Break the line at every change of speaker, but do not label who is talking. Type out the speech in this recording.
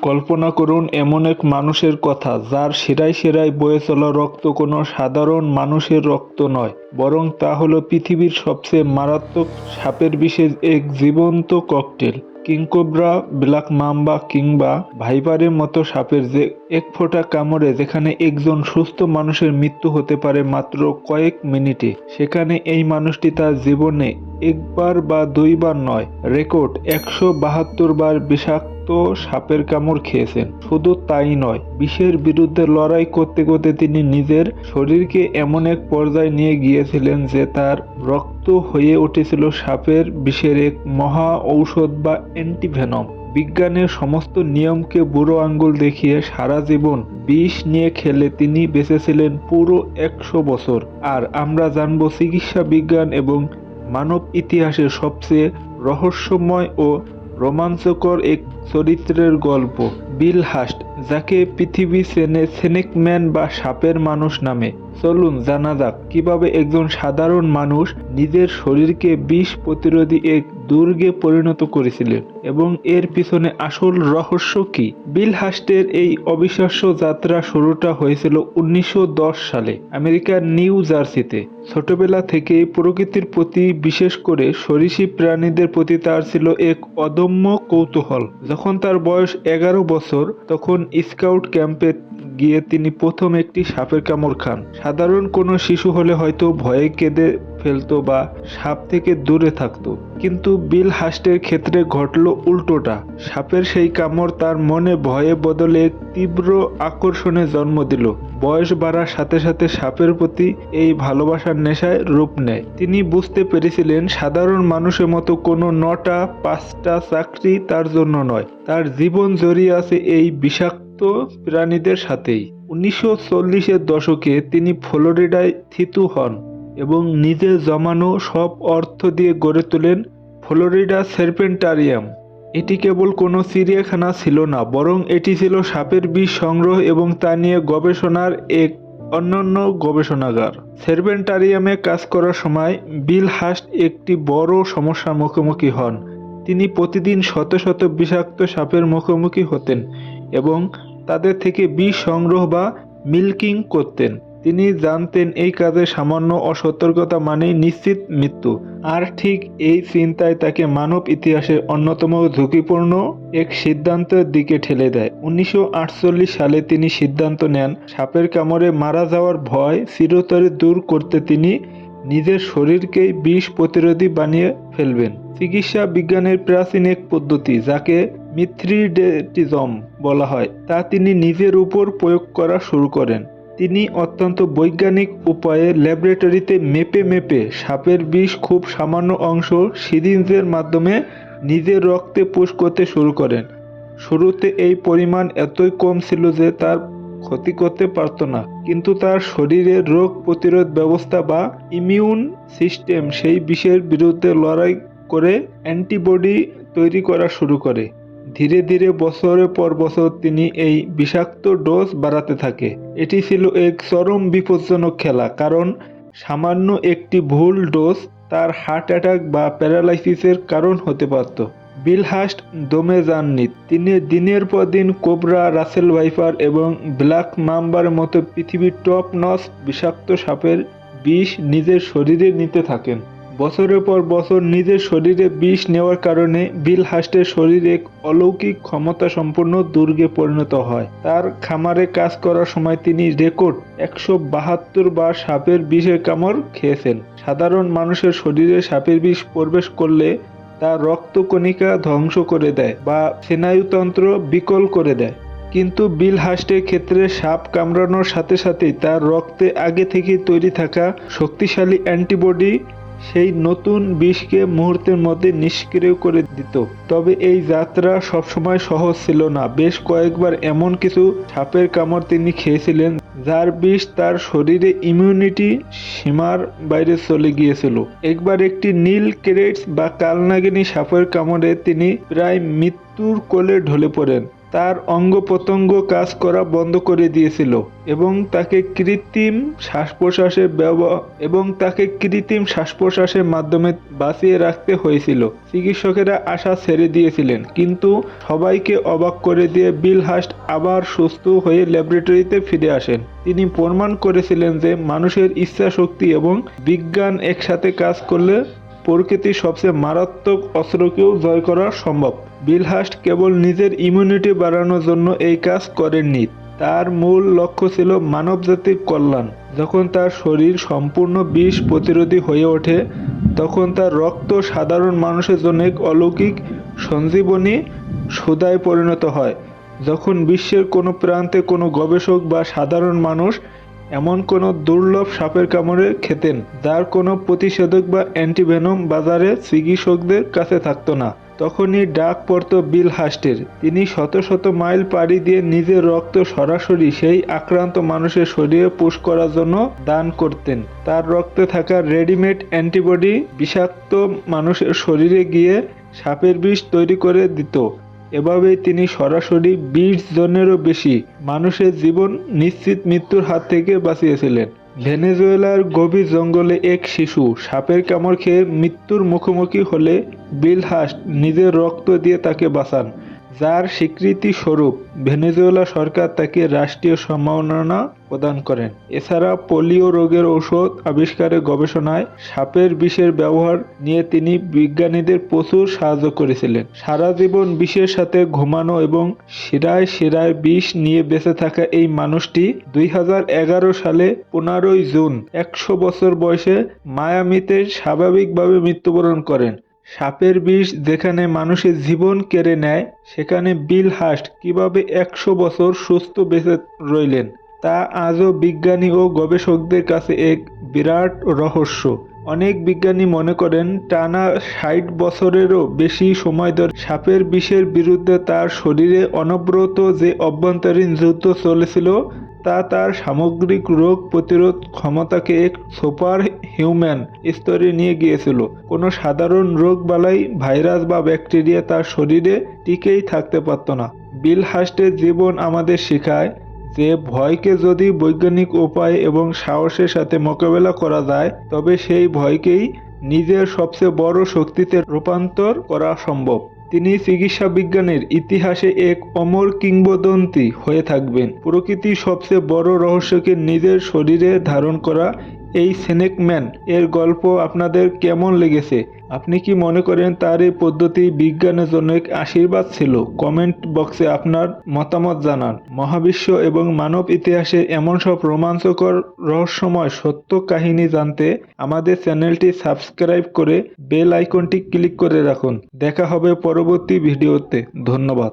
কল্পনা করুন এমন এক মানুষের কথা যার শিরায় শিরায় বয়ে চলা রক্ত কোনো সাধারণ মানুষের রক্ত নয়, বরং তা হলো পৃথিবীর সবচেয়ে মারাত্মক সাপের বিষের এক জীবন্ত ককটেল। কিংকোবরা, ব্ল্যাক মাম্বা কিংবা ভাইপারের মতো সাপের যে এক ফোঁটা কামড়ে যেখানে একজন সুস্থ মানুষের মৃত্যু হতে পারে মাত্র কয়েক মিনিটে, সেখানে এই মানুষটি তার জীবনে একবার বা দুইবার নয়, রেকর্ড ১৭২ বার বিষাক্ত সাপের কামড় খেয়েছেন। শুধু তাই নয়, বিষের বিরুদ্ধে লড়াই করতে করতে তিনি নিজের শরীরকে এমন এক পর্যায়ে নিয়ে গিয়েছিলেন যে তার রক্ত হয়ে উঠেছিল সাপের বিষের এক মহা ঔষধ বা অ্যান্টিভেনম। বিজ্ঞানের সমস্ত নিয়মকে বুড়ো আঙ্গুল দেখিয়ে সারা জীবন বিষ নিয়ে খেলে তিনি বেঁচেছিলেন পুরো ১০০ বছর। আর আমরা জানব চিকিৎসা বিজ্ঞান এবং মানব ইতিহাসের সবচেয়ে রহস্যময় ও রোমাঞ্চকর এক চরিত্রের গল্প, বিল হাস্ট, যাকে পৃথিবী চেনে স্নেকম্যান বা সাপের মানুষ নামে। চলুন জানা যাক কিভাবে একজন সাধারণ মানুষ নিজের শরীরকে বিষ প্রতিরোধী এক দুর্গে পরিণত করেছিলেন এবং এর পিছনে আসল রহস্য কি। বিল হাস্টের এই অবিশ্বাস্য যাত্রা শুরুটা হয়েছিল ১৯১০ সালে আমেরিকার নিউ জার্সিতে। ছোটবেলা থেকেই প্রকৃতির প্রতি, বিশেষ করে সরীসৃপ প্রাণীদের প্রতি তার ছিল এক অদম্য কৌতূহল। যখন তার বয়স ১১ বছর, তখন স্কাউট ক্যাম্পে গিয়ে তিনি প্রথম একটি সাপের কামড় খান। সাধারণ কোনো শিশু হলে হয়তো ভয়ে কেঁদে ফেলতো বা সাপ থেকে দূরে থাকতো, কিন্তু বিল হাস্টের ক্ষেত্রে ঘটল উল্টোটা। সাপের সেই কামড় তার মনে ভয়ে বদলে এক তীব্র আকর্ষণে জন্ম দিল। বয়স বাড়ার সাথে সাথে সাপের প্রতি এই ভালোবাসার নেশায় রূপ নেয়। তিনি বুঝতে পেরেছিলেন সাধারণ মানুষের মতো কোনো ৯টা-৫টা চাকরি তার জন্য নয়, তার জীবন জড়িয়ে আছে এই বিষাক্ত প্রাণীদের সাথেই। ১৯৪০-এর দশকে তিনি ফ্লোরিডায় থিতু হন এবং নিজে জমানো সব অর্থ দিয়ে গড়ে তোলেন ফ্লোরিডা সার্পেন্টারিয়াম। এটি কেবল কোনো চিড়িয়াখানা ছিল না, বরং এটি ছিল সাপের বিষ সংগ্রহ এবং তা নিয়ে গবেষণার এক অনন্য গবেষণাগার। সার্পেন্টারিয়ামে কাজ করার সময় বিল হাস্ট একটি বড় সমস্যার মুখোমুখি হন। তিনি প্রতিদিন শত শত বিষাক্ত সাপের মুখোমুখি হতেন এবং তাদের থেকে বিষ সংগ্রহ বা মিল্কিং করতেন। তিনি জানতেন এই কাজে সামান্য অসতর্কতা মানেই নিশ্চিত মৃত্যু। আর ঠিক এই চিন্তায় তাকে মানব ইতিহাসের অন্যতম ঝুঁকিপূর্ণ এক সিদ্ধান্তের দিকে ঠেলে দেয়। ১৯৪৮ সালে তিনি সিদ্ধান্ত নেন সাপের কামড়ে মারা যাওয়ার ভয় চিরতরে দূর করতে তিনি নিজের শরীরকেই বিষ প্রতিরোধী বানিয়ে ফেলবেন। চিকিৎসা বিজ্ঞানের প্রাচীন এক পদ্ধতি, যাকে মিথ্রিডেটিজম বলা হয়, তা তিনি নিজের উপর প্রয়োগ করা শুরু করেন। তিনি অত্যন্ত বৈজ্ঞানিক উপায়ে ল্যাবরেটরিতে মেপে মেপে সাপের বিষ খুব সামান্য অংশ সিরিঞ্জের মাধ্যমে নিজের রক্তে পুশ করতে শুরু করেন। শুরুতে এই পরিমাণ এতই কম ছিল যে তার ক্ষতি করতে পারত না, কিন্তু তার শরীরের রোগ প্রতিরোধ ব্যবস্থা বা ইমিউন সিস্টেম সেই বিষের বিরুদ্ধে লড়াই করে অ্যান্টিবডি তৈরি করা শুরু করে। ধীরে ধীরে বছরের পর বছর তিনি এই বিষাক্ত ডোজ বাড়াতে থাকে। এটি ছিল এক চরম বিপজ্জনক খেলা, কারণ সামান্য একটি ভুল ডোজ তার হার্ট অ্যাটাক বা প্যারালাইসিসের কারণ হতে পারত। বিল হাস্ট দমে যাননি। তিনি দিনের পর দিন কোবরা, রাসেল ভাইপার এবং ব্ল্যাক মাম্বার মতো পৃথিবীর টপ নচ বিষাক্ত সাপের বিষ নিজের শরীরে নিতে থাকেন। বছরের পর বছর নিজের শরীরে বিষ নেওয়ার কারণে বিল হাস্টের শরীর এক অলৌকিক ক্ষমতা সম্পন্ন দুর্গে পরিণত হয়। তার খামারে কাজ করার সময় তিনি রেকর্ড ১৭২ বার সাপের বিষের কামড় খেয়েছেন। সাধারণ মানুষের শরীরে সাপের বিষ প্রবেশ করলে তা রক্তকণিকা ধ্বংস করে দেয় বা স্নায়ুতন্ত্র বিকল করে দেয়, কিন্তু বিল হাস্টের ক্ষেত্রে সাপ কামড়ানোর সাথে সাথেই তার রক্তে আগে থেকে তৈরি থাকা শক্তিশালী অ্যান্টিবডি সেই নতুন বিষকে মুহূর্তের মধ্যে নিষ্ক্রিয় করে দিত। তবে এই যাত্রা সবসময় সহজ ছিল না। বেশ কয়েকবার এমন কিছু সাপের কামড় তিনি খেয়েছিলেন যার বিষ তার শরীরে ইমিউনিটি সীমার বাইরে চলে গিয়েছিল। একবার একটি নীল ক্রেটস বা কালনাগিনী সাপের কামড়ে তিনি প্রায় মৃত্যুর কোলে ঢলে পড়েন। তার অঙ্গ প্রত্যঙ্গ কাজ করা বন্ধ করে দিয়েছিল এবং তাকে কৃত্রিম শ্বাস প্রশ্বাসের মাধ্যমে বাঁচিয়ে রাখতে হয়েছিল। চিকিৎসকেরা আশা ছেড়ে দিয়েছিলেন, কিন্তু সবাইকে অবাক করে দিয়ে বিল হাস্ট আবার সুস্থ হয়ে ল্যাবরেটরিতে ফিরে আসেন। তিনি প্রমাণ করেছিলেন যে মানুষের ইচ্ছা শক্তি এবং বিজ্ঞান একসাথে কাজ করলে প্রকৃতির সবচেয়ে মারাত্মক অস্ত্রকেও জয় করা সম্ভব। বিল হাস্ট কেবল নিজের ইমিউনিটি বাড়ানোর জন্য এই কাজ করেননি, তার মূল লক্ষ্য ছিল মানবজাতির কল্যাণ। যখন তার শরীর সম্পূর্ণ বিষ প্রতিরোধী হয়ে ওঠে, তখন তার রক্ত সাধারণ মানুষের জন্য এক অলৌকিক সঞ্জীবনী সুধায় পরিণত হয়। যখন বিশ্বের কোনো প্রান্তে কোনো গবেষক বা সাধারণ মানুষ এমন কোনো দুর্লভ সাপের কামড়ে খেতেন যার কোনো প্রতিষেধক বা অ্যান্টিভেনম বাজারে চিকিৎসকদের কাছে থাকতো না, তখনই ডাক পড়ত বিল হাস্টের। তিনি শত শত মাইল পাড়ি দিয়ে নিজের রক্ত সরাসরি সেই আক্রান্ত মানুষের শরীরে পুশ করার জন্য দান করতেন। তার রক্তে থাকা রেডিমেড অ্যান্টিবডি বিষাক্ত মানুষের শরীরে গিয়ে সাপের বিষ তৈরি করে দিত। এভাবেই তিনি সরাসরি 20 জনেরও বেশি মানুষের জীবন নিশ্চিত মৃত্যুর হাত থেকে বাঁচিয়েছিলেন। ভেনেজুয়েলার গভীর জঙ্গলে এক শিশু সাপের কামড় খেয়ে মৃত্যুর মুখোমুখি হলে বিল হাস্ট নিজের রক্ত দিয়ে তাকে বাঁচান, যার স্বীকৃতি স্বরূপ ভেনেজুয়েলা সরকার তাকে রাষ্ট্রীয় সম্মাননা প্রদান করেন। এছাড়া পোলিও রোগের ঔষধ আবিষ্কারের গবেষণায় সাপের বিষের ব্যবহার নিয়ে তিনি বিজ্ঞানীদের প্রচুর সাহায্য করেছিলেন। সারা জীবন বিষের সাথে ঘুমানো এবং শিরায় শিরায় বিষ নিয়ে বেঁচে থাকা এই মানুষটি 2011 সালে 15 জুন 100 বছর বয়সে মায়ামিতে স্বাভাবিকভাবে মৃত্যুবরণ করেন। সাপের বিষ যেখানে মানুষের জীবন কেড়ে নেয়, সেখানে বিল হাস্ট কিভাবে 100 বছর সুস্থ বেঁচে রইলেন তা আজও বিজ্ঞানী ও গবেষকদের কাছে এক বিরাট রহস্য। অনেক বিজ্ঞানী মনে করেন টানা 60 বছরেরও বেশি সময় ধরে সাপের বিষের বিরুদ্ধে তার শরীরে অনবরত যে অভ্যন্তরীণ যুদ্ধ চলেছিল তা তার সামগ্রিক রোগ প্রতিরোধ ক্ষমতাকে এক সুপার হিউম্যান স্তরে নিয়ে গিয়েছিল। কোনো সাধারণ রোগ বালাই, ভাইরাস বা ব্যাকটেরিয়া তার শরীরে টিকেই থাকতে পারত না। বিল হাস্টের জীবন আমাদের শেখায় যে ভয়কে যদি বৈজ্ঞানিক উপায় এবং সাহসের সাথে মোকাবেলা করা যায়, তবে সেই ভয়কেই নিজের সবচেয়ে বড় শক্তিতে রূপান্তর করা সম্ভব। তিনি চিকিৎসা বিজ্ঞানের ইতিহাসে এক অমর কিংবদন্তি হয়ে থাকবেন। প্রকৃতির সবচেয়ে বড় রহস্যকে নিজের শরীরে ধারণ করা এই স্নেক ম্যান এর গল্প আপনাদের কেমন লেগেছে? আপনি কি মনে করেন তার এই পদ্ধতি বিজ্ঞানের জন্য এক আশীর্বাদ ছিল? কমেন্ট বক্সে আপনার মতামত জানান। মহাবিশ্ব এবং মানব ইতিহাসে এমন সব রোমাঞ্চকর রহস্যময় সত্য কাহিনী জানতে আমাদের চ্যানেলটি সাবস্ক্রাইব করে বেল আইকনটি ক্লিক করে রাখুন। দেখা হবে পরবর্তী ভিডিওতে। ধন্যবাদ।